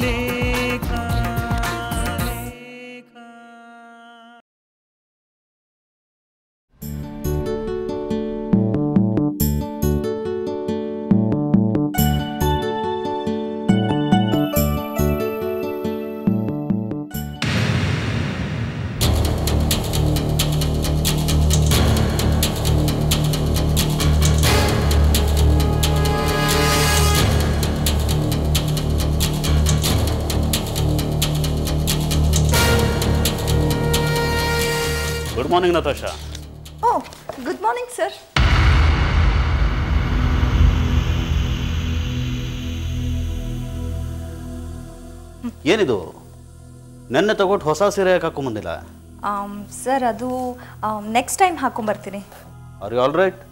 ಲೇಖ. Good morning, Natasha. Oh, good morning, sir. ಏನಿದು ನೆನ್ನೆ ತಗೊಟ್ಟು ಹೊಸ ಸೀರೆ ಯಾಕೆ ಹಾಕೊಂಬಂದಿಲ್ಲ? ಸರ್ ಅದು ನೆಕ್ಸ್ಟ್ ಟೈಮ್ ಹಾಕೊಂಬರ್ತೀನಿ. Are you all right?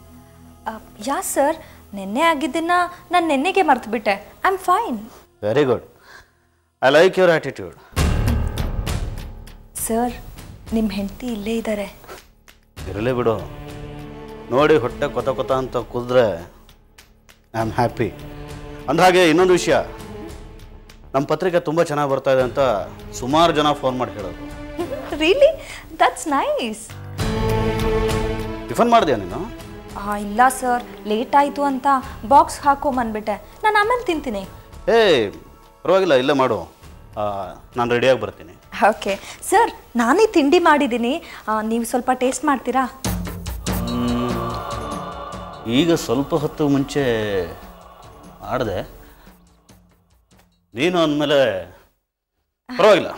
Yeah sir, ನೆನ್ನೆ ಆಗಿದ್ದನ್ನ ನಾನು ನೆನ್ನೆಗೆ ಮರ್ತುಬಿಟ್ಟೆ. I am fine. Very good. I like your attitude. Sir, ನಿಮ್ಮ ಹೆಂಡತಿ ಇಲ್ಲೇ ಇದ್ದಾರೆ. ಇರಲಿ ಬಿಡು. ನೋಡಿ ಹೊಟ್ಟೆ ಕೊತ ಕೊತ ಅಂತ ಕುದ್ರೆ ಐ ಆಮ್ ಹ್ಯಾಪಿ. ಅಂದಹಾಗೆ ಇನ್ನೊಂದು ವಿಷಯ, ನಮ್ಮ ಪತ್ರಿಕೆ ತುಂಬ ಚೆನ್ನಾಗಿ ಬರ್ತಾ ಇದೆ ಅಂತ ಸುಮಾರು ಜನ ಫೋನ್ ಮಾಡಿ ಹೇಳೋದು. ರಿಯಲಿ? That's nice. ಟಿಫನ್ ಮಾಡಿದ್ಯಾ ನೀನು? ಇಲ್ಲ ಸರ್, ಲೇಟ್ ಆಯಿತು ಅಂತ ಬಾಕ್ಸ್ ಹಾಕೊಂಬಂದ್ಬಿಟ್ಟೆ. ನಾನು ಆಮೇಲೆ ತಿಂತೀನಿ. ಪರವಾಗಿಲ್ಲ, ಇಲ್ಲೇ ಮಾಡು, ನಾನು ರೆಡಿಯಾಗಿ ಬರ್ತೀನಿ. ಓಕೆ ಸರ್, ನಾನೇ ತಿಂಡಿ ಮಾಡಿದ್ದೀನಿ, ನೀವು ಸ್ವಲ್ಪ ಟೇಸ್ಟ್ ಮಾಡ್ತೀರಾ? ಈಗ ಸ್ವಲ್ಪ ಹೊತ್ತು ಮುಂಚೆ ಮಾಡಿದೆ, ನೀನು ಅಂದಮೇಲೆ ಪರವಾಗಿಲ್ಲ.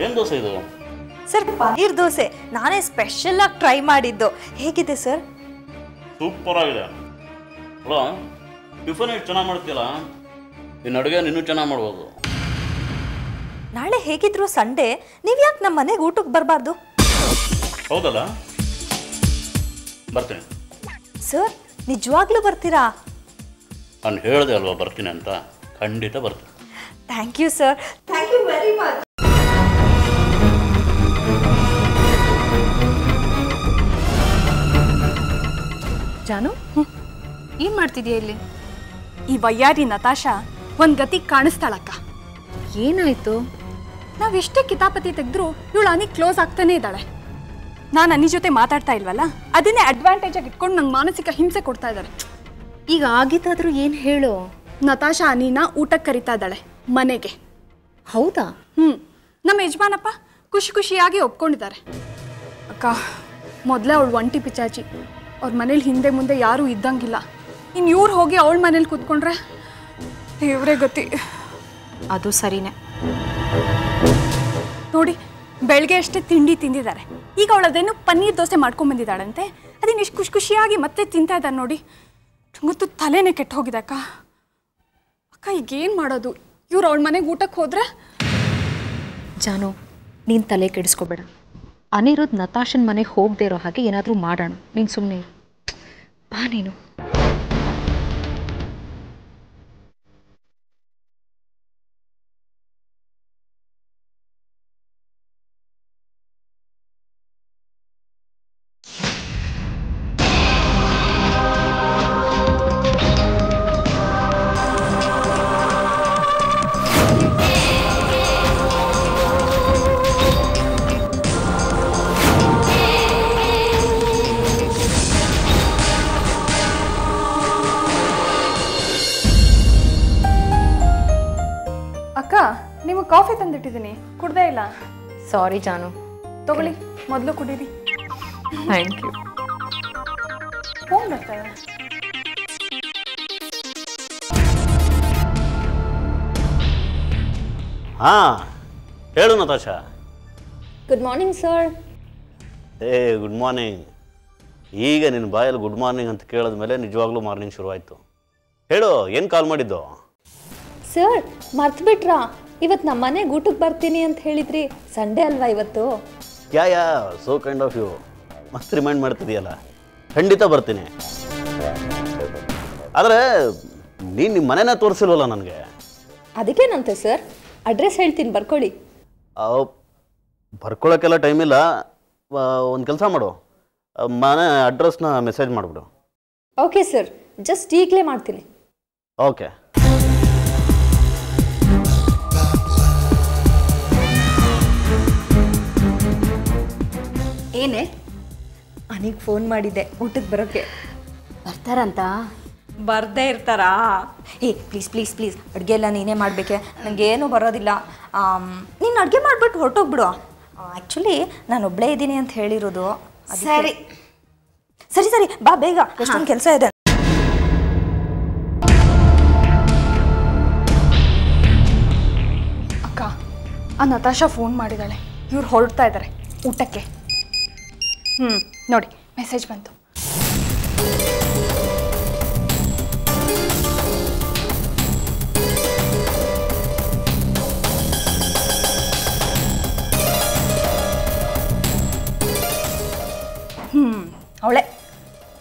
ಏನು ದೋಸೆ ಇದು? ಸರ್, ಪನ್ನೀರ್ ದೋಸೆ ನಾನೇ ಸ್ಪೆಷಲ್ ಆಗಿ ಟ್ರೈ ಮಾಡಿದ್ದು. ಹೇಗಿದೆ ಸರ್? ಸೂಪರ್ ಆಗಿದೆ. ಅಲ್ಲ, ಟಿಫನ್ ಎಷ್ಟು ಚೆನ್ನಾಗಿ ಮಾಡ್ತೀಯಲ್ಲ, ನಿನ್ನ ಅಡುಗೆ ನೀನು ಚೆನ್ನಾಗಿ ಮಾಡ್ಬೋದು. ನಾಳೆ ಹೇಗಿದ್ರು ಸಂಡೇ, ನೀವು ಯಾಕೆ ನಮ್ಮ ಮನೆಗೆ ಊಟಕ್ಕೆ ಬರಬಾರ್ದು? ಹೌದಲ್ಲ, ಬರ್ತೀನಿ. ಸರ್, ನಿಜವಾಗ್ಲೂ ಬರ್ತೀರಾ? ನಾನು ಹೇಳಿದೆ ಅಲ್ವಾ ಬರ್ತೀನಿ ಅಂತ, ಖಂಡಿತ ಬರ್ತೀನಿ. Thank you sir, thank you very much. Jaanu, ಏನು ಮಾಡ್ತಿದ್ಯಾ ಇಲ್ಲಿ? ಈ ವಯ್ಯಾರಿ ನತಾಶಾ ಒಂದು ಗತಿ ಕಾಣಿಸ್ತಾಳಕ್ಕ. ಏನಾಯ್ತು? ನಾವೆಷ್ಟೇ ಕಿತಾಪತಿ ತೆಗೆದ್ರೂ ಇವಳು ಅನಿ ಕ್ಲೋಸ್ ಆಗ್ತಾನೇ ಇದ್ದಾಳೆ. ನಾನು ಅನಿ ಜೊತೆ ಮಾತಾಡ್ತಾ ಇಲ್ವಲ್ಲ, ಅದನ್ನೇ ಅಡ್ವಾಂಟೇಜ್ ಆಗಿ ಇಟ್ಕೊಂಡು ನಂಗೆ ಮಾನಸಿಕ ಹಿಂಸೆ ಕೊಡ್ತಾ ಇದ್ದಾರೆ. ಈಗ ಆಗಿದ್ದಾದ್ರೂ ಏನು ಹೇಳು? ನತಾಶಾ ಅನಿನ ಊಟಕ್ಕೆ ಕರಿತಾ ಇದ್ದಾಳೆ ಮನೆಗೆ. ಹೌದಾ? ನಮ್ಮ ಯಜಮಾನಪ್ಪ ಖುಷಿ ಖುಷಿಯಾಗಿ ಒಪ್ಕೊಂಡಿದ್ದಾರೆ. ಅಕ್ಕ, ಮೊದಲೇ ಅವಳು ಒಂಟಿ ಪಿಚಾಚಿ, ಅವ್ರ ಮನೇಲಿ ಹಿಂದೆ ಮುಂದೆ ಯಾರೂ ಇದ್ದಂಗಿಲ್ಲ. ಇನ್ನು ಇವ್ರು ಹೋಗಿ ಅವಳ ಮನೇಲಿ ಕೂತ್ಕೊಂಡ್ರೆ ದೇವ್ರೇ ಗತಿ. ಅದು ಸರಿನೇ ನೋಡಿ, ಬೆಳಗ್ಗೆ ಅಷ್ಟೇ ತಿಂಡಿ ತಿಂದಿದ್ದಾರೆ, ಈಗ ಅವಳು ಅದೇನು ಪನ್ನೀರ್ ದೋಸೆ ಮಾಡ್ಕೊಂಬಂದಿದ್ದಾಳಂತೆ. ಅದನ್ನ ಎಷ್ಟು ಖುಷಿ ಖುಷಿಯಾಗಿ ಮತ್ತೆ ತಿಂತಾ ಇದ್ದಾರೆ ನೋಡಿ. ಗೊತ್ತು, ತಲೆನೇ ಕೆಟ್ಟು ಹೋಗಿದೆ ಅಕ್ಕ. ಅಕ್ಕ, ಈಗೇನು ಮಾಡೋದು? ಇವ್ರು ಅವಳ ಮನೆಗೆ ಊಟಕ್ಕೆ ಹೋದ್ರೆ? ಜಾನು, ನೀನು ತಲೆ ಕೆಡಿಸ್ಕೋಬೇಡ. ಅನಿರುದ್ಧ್ ನತಾಶನ್ ಮನೆಗೆ ಹೋಗದೆ ಇರೋ ಹಾಗೆ ಏನಾದರೂ ಮಾಡೋಣ. ನೀನು ಸುಮ್ಮನೆ ಬಾ. ನೀನು ಅಕ್ಕ, ನಿಮಗೆ ಕಾಫಿ ತಂದಿಟ್ಟಿದ್ದೀನಿ, ಕುಡ್ದೇ ಇಲ್ಲ. ಸಾರಿ ಜಾನು. ತಗೊಳ್ಳಿ, ಮೊದಲು ಕುಡೀರಿ. Thank you. ಫೋನ್ ಬರ್ತಾರೆ. ಹಾಂ, ಹೇಳು Natasha. Good morning sir. Good morning. ಈಗ ನಿನ್ನ ಬಾಯಲ್ಲಿ ಗುಡ್ ಮಾರ್ನಿಂಗ್ ಅಂತ ಕೇಳಿದ ಮೇಲೆ ನಿಜವಾಗ್ಲೂ ಮಾರ್ನಿಂಗ್ ಶುರುವಾಯಿತು. ಹೇಳು, ಏನು ಕಾಲ್ ಮಾಡಿದ್ದು? ಸರ್, ಮರ್ತ್ಬಿಟ್ರಾ? ಇವತ್ತು ನಮ್ಮ ಮನೆಗೆ ಊಟಕ್ಕೆ ಬರ್ತೀನಿ ಅಂತ ಹೇಳಿದ್ರಿ, ಸಂಡೇ ಅಲ್ವಾ ಇವತ್ತು? Yeah so kind of you. ಮಸ್ತ್ ರಿಮೈಂಡ್ ಮಾಡ್ತಿದೆಯಲ್ಲ, ಖಂಡಿತ ಬರ್ತೀನಿ. ಆದರೆ ನೀನು ನಿಮ್ಮ ಮನೆನೇ ತೋರಿಸಿಲ್ವಲ್ಲ ನನಗೆ. ಅದಕ್ಕೇನಂತೆ ಸರ್, ಅಡ್ರೆಸ್ ಹೇಳ್ತೀನಿ ಬರ್ಕೊಳ್ಳಿ. ಬರ್ಕೊಳ್ಳೋಕ್ಕೆಲ್ಲ ಟೈಮ್ ಇಲ್ಲ. ಒಂದು ಕೆಲಸ ಮಾಡು, ಮನೆ ಅಡ್ರೆಸ್ನ ಮೆಸೇಜ್ ಮಾಡಿಬಿಡು. ಓಕೆ ಸರ್, ಜಸ್ಟ್ ಈಗಲೇ ಮಾಡ್ತೀನಿ. ಓಕೆ. ಏನೇ? ಅನಿಗೆ ಫೋನ್ ಮಾಡಿದ್ದೆ ಊಟಕ್ಕೆ ಬರೋಕ್ಕೆ. ಬರ್ತಾರಂತ? ಬರ್ದೇ ಇರ್ತಾರಾ? ಪ್ಲೀಸ್ ಪ್ಲೀಸ್ ಪ್ಲೀಸ್, ಅಡುಗೆ ಎಲ್ಲ ನೀನೇ ಮಾಡಬೇಕೆ, ನನಗೇನು ಬರೋದಿಲ್ಲ. ನೀನು ಅಡುಗೆ ಮಾಡಿಬಿಟ್ಟು ಹೊರಟೋಗ್ಬಿಡು. ಆ್ಯಕ್ಚುಲಿ ನಾನು ಒಬ್ಬಳೇ ಇದ್ದೀನಿ ಅಂತ ಹೇಳಿರೋದು. ಸರಿ ಸರಿ ಸರಿ, ಬಾ ಬೇಗ, ಎಷ್ಟೊಂದು ಕೆಲಸ ಇದೆ. ಅಕ್ಕ, ಆ ನತಾಶಾ ಫೋನ್ ಮಾಡಿದ್ದಾಳೆ, ಇವ್ರು ಹೊರಡ್ತಾ ಇದ್ದಾರೆ ಊಟಕ್ಕೆ. ನೋಡಿ ಮೆಸೇಜ್ ಬಂತು. ಅವಳೆ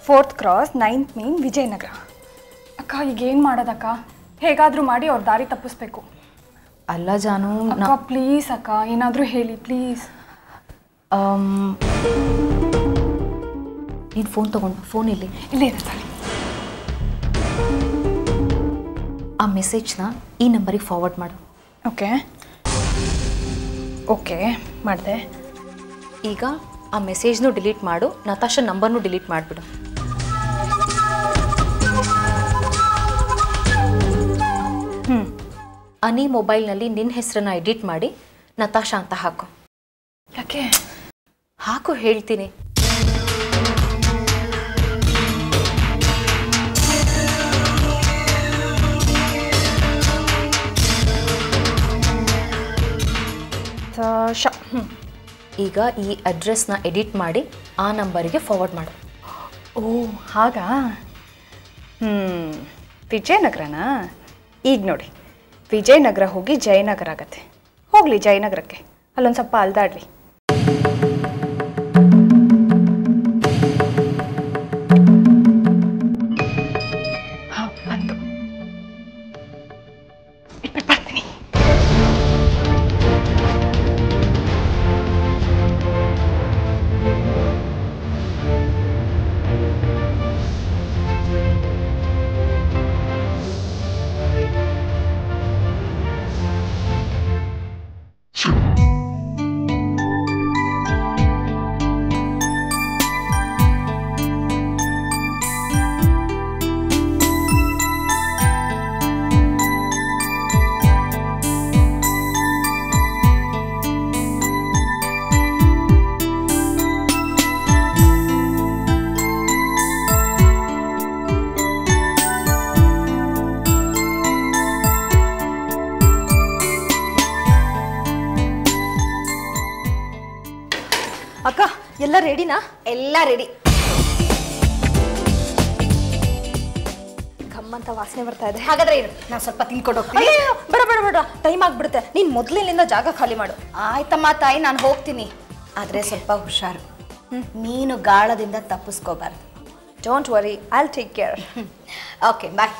4th cross 9th main Vijayanagara. ಅಕ್ಕ ಈಗೇನು ಮಾಡೋದಕ್ಕ? ಹೇಗಾದರೂ ಮಾಡಿ ಅವ್ರ ದಾರಿ ತಪ್ಪಿಸ್ಬೇಕು. ಅಲ್ಲ ಜಾನು, ಅಕ್ಕ ಪ್ಲೀಸ್ ಅಕ್ಕ, ಏನಾದರೂ ಹೇಳಿ ಪ್ಲೀಸ್. ನೀನು ಫೋನ್ ತೊಗೊಂಡು, ಫೋನ್ ಇಲ್ಲೇ ಇರ್ತಾಳೆ. ಆ ಮೆಸೇಜ್ನ ಈ ನಂಬರಿಗೆ ಫಾರ್ವರ್ಡ್ ಮಾಡು. ಓಕೆ ಓಕೆ, ಮಾಡಿದೆ. ಈಗ ಆ ಮೆಸೇಜ್ನು ಡಿಲೀಟ್ ಮಾಡು, ನತಾಶಾ ನಂಬರ್ನು ಡಿಲೀಟ್ ಮಾಡಿಬಿಡು. ಅನಿ ಮೊಬೈಲ್ನಲ್ಲಿ ನಿನ್ನ ಹೆಸರನ್ನ ಎಡಿಟ್ ಮಾಡಿ ನತಾಶಾ ಅಂತ ಹಾಕು. ಯಾಕೆ? ಹಾಕು ಹೇಳ್ತೀನಿ. ಈಗ ಈ ಅಡ್ರೆಸ್ನ ಎಡಿಟ್ ಮಾಡಿ ಆ ನಂಬರಿಗೆ ಫಾರ್ವರ್ಡ್ ಮಾಡು. ಓ ಹಾಗಾ? ವಿಜಯನಗರನಾ? ಈಗ ನೋಡಿ, ವಿಜಯನಗರ ಹೋಗಿ ಜಯನಗರ ಆಗತ್ತೆ. ಹೋಗಲಿ ಜಯನಗರಕ್ಕೆ, ಅಲ್ಲೊಂದು ಸ್ವಲ್ಪ ಅಲ್ದಾಡ್ಲಿ. ಬಂದು ಇಟ್ಬಿಟ್ಟು ಬರ್ತೀನಿ. ಅಕ್ಕ, ಎಲ್ಲ ರೆಡಿನಾ? ಎಲ್ಲ ರೆಡಿ. ಗಮ್ಮಂತ ವಾಸನೆ ಬರ್ತಾ ಇದೆ. ಹಾಗಾದ್ರೆ ಇರು, ನಾನು ಸ್ವಲ್ಪ ತಿನ್ಕೊಂಡು ಹೋಗ್ತೀನಿ. ಬೇಡ ಬೇಡ ಬೇಡ, ಟೈಮ್ ಆಗ್ಬಿಡುತ್ತೆ. ನೀನು ಮೊದಲಿನಿಂದ ಜಾಗ ಖಾಲಿ ಮಾಡು. ಆಯ್ತಮ್ಮ ತಾಯಿ, ನಾನು ಹೋಗ್ತೀನಿ. ಆದರೆ ಸ್ವಲ್ಪ ಹುಷಾರು, ನೀನು ಗಾಳದಿಂದ ತಪ್ಪಿಸ್ಕೋಬಾರ್ದು. Don't worry, I will take care. Okay bye.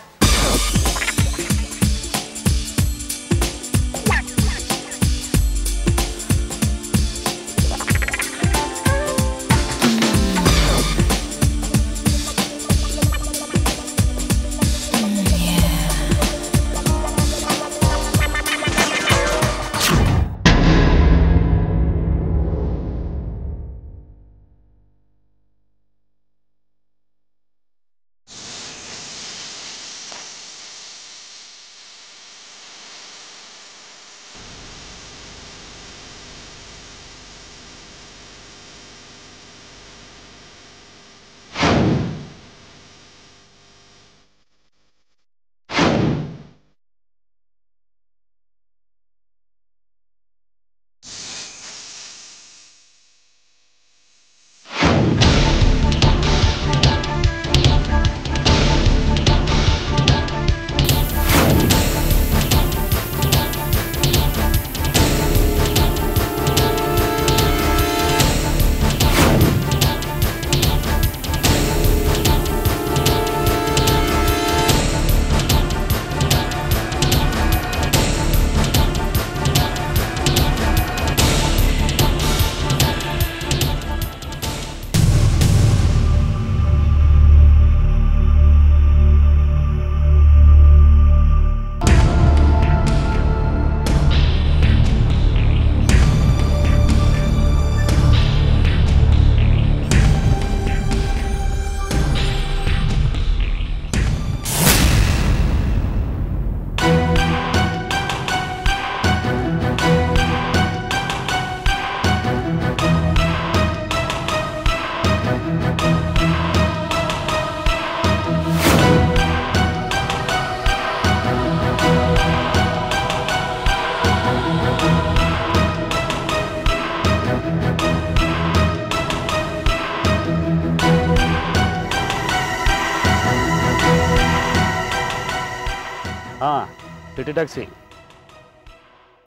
City taxi.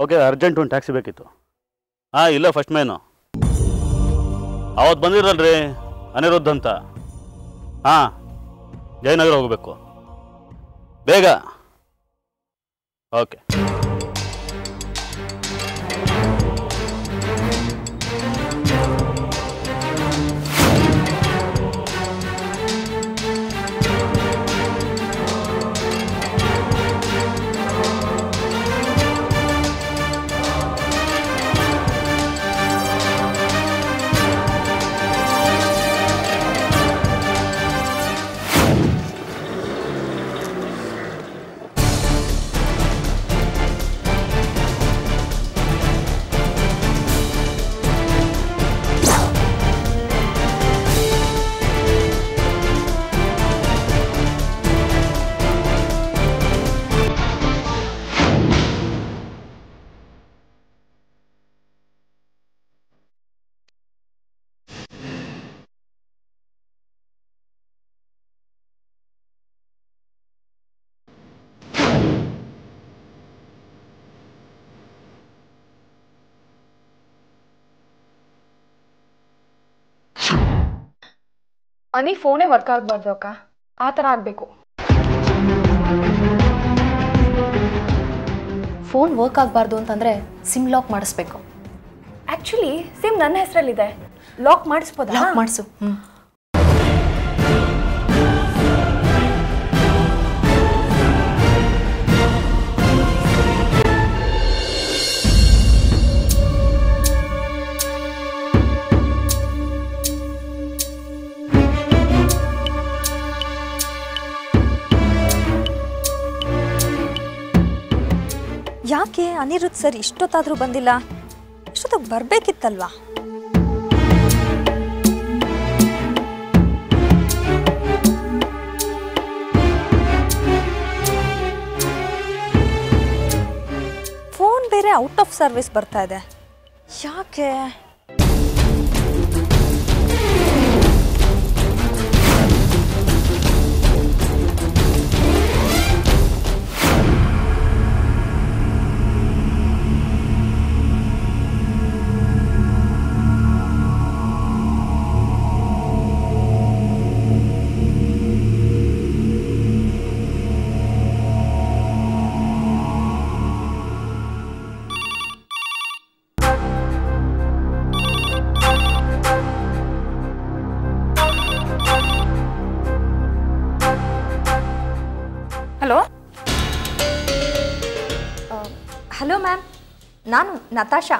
Okay, urgent ಒಂದು ಟ್ಯಾಕ್ಸಿ ಬೇಕಿತ್ತು. ಹಾಂ, ಇಲ್ಲ ಫಸ್ಟ್ ಮೇನು ಅವತ್ತು ಬಂದಿರಲ್ರಿ ಅನಿರುದ್ಧ ಅಂತ. ಹಾಂ, ಜಯನಗರ ಹೋಗಬೇಕು, ಬೇಗ. ಓಕೆ. ಅನಿ ಫೋನೇ ವರ್ಕ್ ಆಗಬಾರ್ದು ಅಕ್ಕ, ಆ ಥರ ಆಗಬೇಕು. ಫೋನ್ ವರ್ಕ್ ಆಗಬಾರ್ದು ಅಂತಂದರೆ ಸಿಮ್ ಲಾಕ್ ಮಾಡಿಸ್ಬೇಕು. ಆ್ಯಕ್ಚುಲಿ ಸಿಮ್ ನನ್ನ ಹೆಸರಲ್ಲಿದೆ, ಲಾಕ್ ಮಾಡಿಸ್ಬೋದಾ? ಲಾಕ್ ಮಾಡಿಸು. ಯಾಕೆ ಅನಿರುದ್ಧ್ ಸರ್ ಇಷ್ಟೊತ್ತಾದರೂ ಬಂದಿಲ್ಲ? ಇಷ್ಟೊತ್ತಿಗೆ ಬರಬೇಕಿತ್ತಲ್ವಾ? ಫೋನ್ ಬೇರೆ ಔಟ್ ಆಫ್ ಸರ್ವಿಸ್ ಬರ್ತಾ ಇದೆ, ಯಾಕೆ? ಹಲೋ. ಹಲೋ ಮ್ಯಾಮ್, ನಾನು ನತಾಶಾ.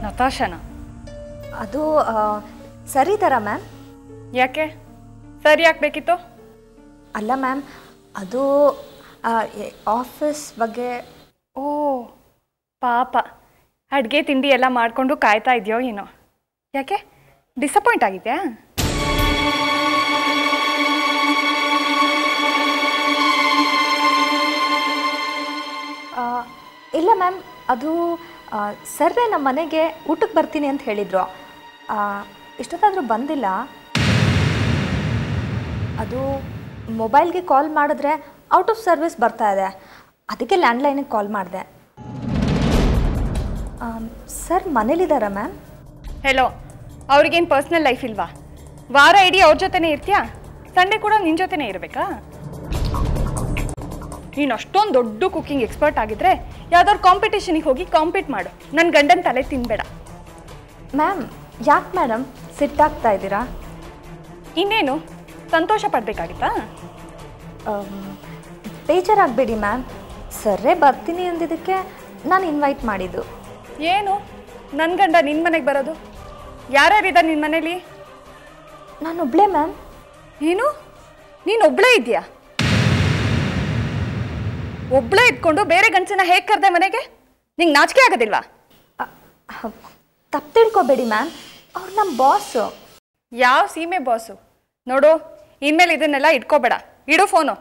ನತಾಶನಾ? ಅದು ಸರಿ ಥರ ಮ್ಯಾಮ್. ಯಾಕೆ ಸರಿ ಯಾಕೆ ಬೇಕಿತ್ತು? ಅಲ್ಲ ಮ್ಯಾಮ್, ಅದು ಆಫೀಸ್ ಬಗ್ಗೆ. ಓ ಪಾಪ, ಅಡುಗೆ ತಿಂಡಿ ಎಲ್ಲ ಮಾಡಿಕೊಂಡು ಕಾಯ್ತಾ ಇದೆಯೋ ಏನೋ. ಯಾಕೆ ಡಿಸಪಾಯಿಂಟ್ ಆಗಿದೆಯಾ? ಇಲ್ಲ ಮ್ಯಾಮ್, ಅದು ಸರ್ರೇ ನಮ್ಮ ಮನೆಗೆ ಊಟಕ್ಕೆ ಬರ್ತೀನಿ ಅಂತ ಹೇಳಿದರು. ಇಷ್ಟೊತ್ತಾದರೂ ಬಂದಿಲ್ಲ. ಅದು ಮೊಬೈಲ್ಗೆ ಕಾಲ್ ಮಾಡಿದ್ರೆ ಔಟ್ ಆಫ್ ಸರ್ವಿಸ್ ಬರ್ತಾ ಇದೆ, ಅದಕ್ಕೆ ಲ್ಯಾಂಡ್ಲೈನಿಗೆ ಕಾಲ್ ಮಾಡಿದೆ. ಸರ್ ಮನೇಲಿದ್ದಾರಾ ಮ್ಯಾಮ್? ಹೆಲೋ, ಅವ್ರಿಗೇನು ಪರ್ಸ್ನಲ್ ಲೈಫ್ ಇಲ್ವಾ? ವಾರ ಇಡೀ ಅವ್ರ ಜೊತೆನೇ ಇರ್ತೀಯಾ? ಸಂಡೇ ಕೂಡ ನಿನ್ನ ಜೊತೆನೇ ಇರಬೇಕಾ? ನೀನು ಅಷ್ಟೊಂದು ದೊಡ್ಡ ಕುಕ್ಕಿಂಗ್ ಎಕ್ಸ್ಪರ್ಟ್ ಆಗಿದ್ರೆ ಯಾವ್ದಾದ್ರು ಕಾಂಪಿಟೇಷನಿಗೆ ಹೋಗಿ ಕಾಂಪೀಟ್ ಮಾಡು. ನನ್ನ ಗಂಡನ ತಲೆ ತಿನ್ಬೇಡ. ಮ್ಯಾಮ್, ಯಾಕೆ ಮೇಡಮ್ ಸಿಟ್ಟಾಗ್ತಾ ಇದ್ದೀರಾ? ಇನ್ನೇನು ಸಂತೋಷ ಪಡಬೇಕಾಗಿತ್ತಾ? ಬೇಜಾರಾಗಬೇಡಿ ಮ್ಯಾಮ್, ಸರ್ರೇ ಬರ್ತೀನಿ ಅಂದಿದ್ದಕ್ಕೆ ನಾನು ಇನ್ವೈಟ್ ಮಾಡಿದ್ದು. ಏನು ನನ್ನ ಗಂಡ ನಿನ್ನ ಮನೆಗೆ ಬರೋದು? ಯಾರ್ಯಾರಿದ್ದಾರೆ ನಿನ್ನ ಮನೇಲಿ? ನಾನೊಬ್ಳೇ ಮ್ಯಾಮ್. ಏನು ನೀನು ಒಬ್ಳೇ ಇದೆಯಾ? ಒಬ್ಳೇ ಇದ್ಕೊಂಡು ಬೇರೆ ಗಂಡಸನ್ನ ಹೇಗೆ ಕರೆದೆ ಮನೆಗೆ? ನಿಂಗೆ ನಾಚಿಕೆ ಆಗೋದಿಲ್ವಾ? ತಪ್ಪು ತಿಳ್ಕೊಬೇಡಿ ಮ್ಯಾಮ್, ಅವ್ರು ನಮ್ಮ ಬಾಸು. ಯಾವ ಸೀಮೆ ಬಾಸು? ನೋಡು, ಇನ್ಮೇಲೆ ಇದನ್ನೆಲ್ಲ ಇಟ್ಕೋಬೇಡ, ಇಡು ಫೋನು.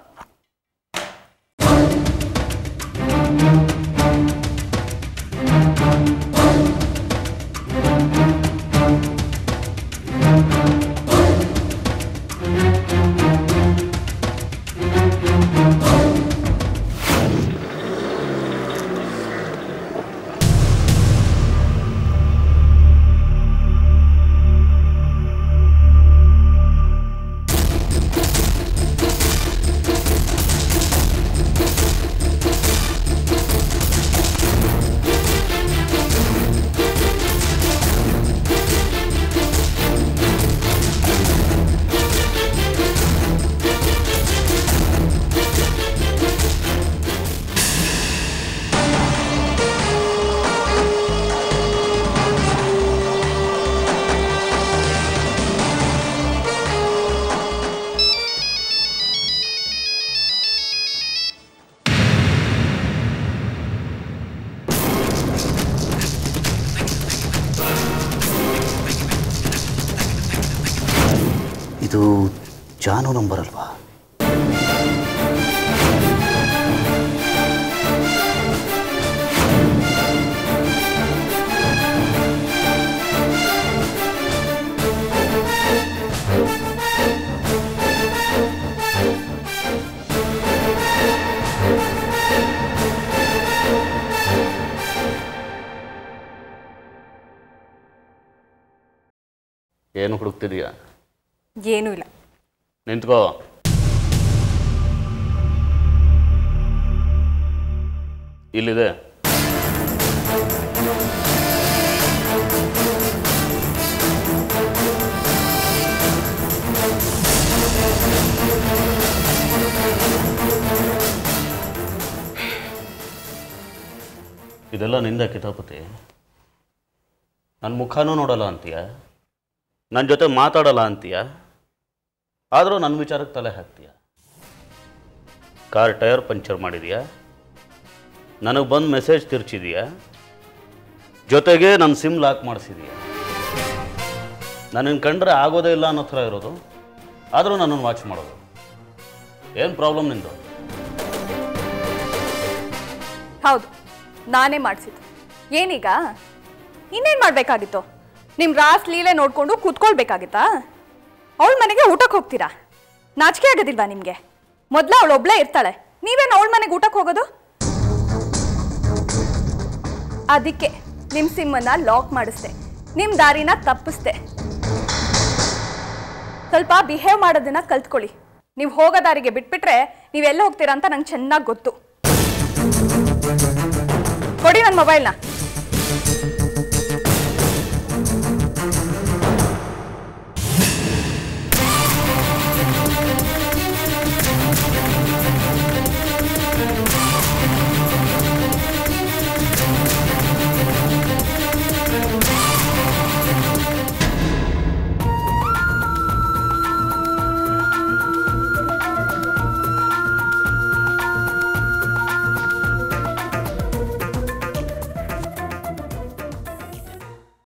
ಇದು ಜಾನು ನಂಬರ್ ಅಲ್ವಾ? ಏನು ಹುಡುಕ್ತಿದೀಯಾ? ಏನೂ ಇಲ್ಲ. ನಿಂತ್ಕೋ. ಇಲ್ಲಿದೆ. ಇದೆಲ್ಲ ನಿಂದ ಕಿತಾಪತಿ. ನನ್ನ ಮುಖನೂ ನೋಡಲ್ಲ ಅಂತೀಯ, ನನ್ನ ಜೊತೆ ಮಾತಾಡಲ್ಲ ಅಂತೀಯ, ಆದರೂ ನನ್ನ ವಿಚಾರಕ್ಕೆ ತಲೆ ಹಾಕ್ತೀಯ. ಕಾರ್ ಟೈರ್ ಪಂಚರ್ ಮಾಡಿದೀಯಾ, ನನಗೆ ಬಂದು ಮೆಸೇಜ್ ತಿರ್ಚಿದೀಯಾ, ಜೊತೆಗೆ ನನ್ನ ಸಿಮ್ ಲಾಕ್ ಮಾಡಿಸಿದೀಯ. ನನ್ನನ್ನು ಕಂಡ್ರೆ ಆಗೋದೇ ಇಲ್ಲ ಅನ್ನೋ ಥರ ಇರೋದು, ಆದರೂ ನನ್ನನ್ನು ವಾಚ್ ಮಾಡೋದು. ಏನು ಪ್ರಾಬ್ಲಮ್ ನಿಂದು? ಹೌದು, ನಾನೇ ಮಾಡಿಸಿದ್ದು. ಏನೀಗ ಇನ್ನೇನು ಮಾಡಬೇಕಾಗಿತ್ತು? ನಿಮ್ಮ ರಾಸ್ ಲೀಲೆ ನೋಡಿಕೊಂಡು ಕೂತ್ಕೊಳ್ಬೇಕಾಗಿತ್ತಾ? ಅವಳ ಮನೆಗೆ ಊಟಕ್ಕೆ ಹೋಗ್ತೀರಾ? ನಾಚಿಕೆ ಆಗೋದಿಲ್ವಾ ನಿಮಗೆ? ಮೊದಲು ಅವಳು ಒಬ್ಳೇ ಇರ್ತಾಳೆ, ನೀವೇನು ಅವಳ ಮನೆಗೆ ಊಟಕ್ಕೆ ಹೋಗೋದು? ಅದಕ್ಕೆ ನಿಮ್ಮ ಸಿಮ್ಮನ್ನು ಲಾಕ್ ಮಾಡಿಸ್ದೆ, ನಿಮ್ಮ ದಾರಿನ ತಪ್ಪಿಸ್ದೆ. ಸ್ವಲ್ಪ ಬಿಹೇವ್ ಮಾಡೋದನ್ನ ಕಲ್ತ್ಕೊಳ್ಳಿ. ನೀವು ಹೋಗೋ ದಾರಿಗೆ ಬಿಟ್ಬಿಟ್ರೆ ನೀವೆಲ್ಲ ಹೋಗ್ತೀರಾ ಅಂತ ನಂಗೆ ಚೆನ್ನಾಗಿ ಗೊತ್ತು. ಕೊಡಿ ನನ್ನ ಮೊಬೈಲ್ನ.